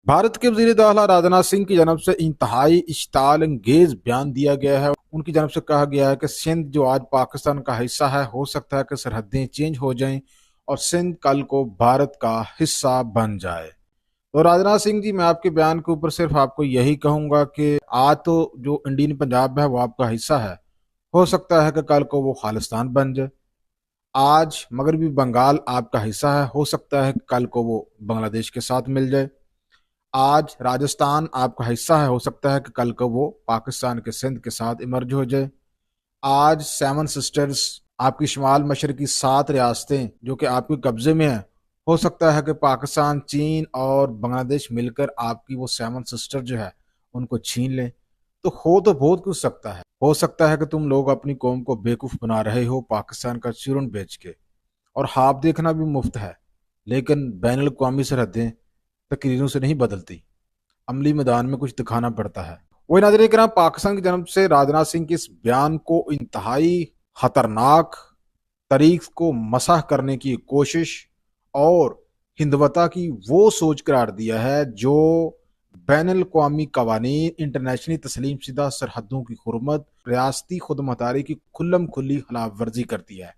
भारत के वजीर दाखिला राजनाथ सिंह की जानब से इंतहाई इश्ताल अंगेज बयान दिया गया है। उनकी जानब से कहा गया है कि सिंध जो आज पाकिस्तान का हिस्सा है, हो सकता है कि सरहदें चेंज हो जाएं और सिंध कल को भारत का हिस्सा बन जाए। तो राजनाथ सिंह जी, मैं आपके बयान के ऊपर सिर्फ आपको यही कहूंगा कि आज तो जो इंडियन पंजाब है वो आपका हिस्सा है, हो सकता है कि कल को वो खालिस्तान बन जाए। आज मगरबी बंगाल आपका हिस्सा है, हो सकता है कि कल को वो बांग्लादेश के साथ मिल जाए। आज राजस्थान आपका हिस्सा है, हो सकता है कि कल को वो पाकिस्तान के सिंध के साथ इमर्ज हो जाए। आज सेवन सिस्टर्स, आपकी शुमाल मशरकी 7 रियासतें जो कि आपके कब्जे में हैं, हो सकता है कि पाकिस्तान, चीन और बांग्लादेश मिलकर आपकी वो सेवन सिस्टर जो है उनको छीन लें। तो हो बहुत कुछ सकता है। हो सकता है कि तुम लोग अपनी कौम को बेवकूफ़ बना रहे हो पाकिस्तान का चूरन बेच के, और ख्वाब देखना भी मुफ्त है, लेकिन बैनुल अक़वामी सरहदें तकरीरों से नहीं बदलती, अमली मैदान में कुछ दिखाना पड़ता है। वही नाज़रीन किराम, पाकिस्तान की जानब से राजनाथ सिंह के इस बयान को इंतहाई खतरनाक तरीक को मसह करने की कोशिश और हिंदवता की वो सोच करार दिया है जो बैनुल अक़वामी कवानीन, इंटरनेशनली तस्लीम शुदा सरहदों की हुर्मत, रियासती खुद मुख्तारी की खुल्लम खुल्ली खिलाफ वर्जी करती है।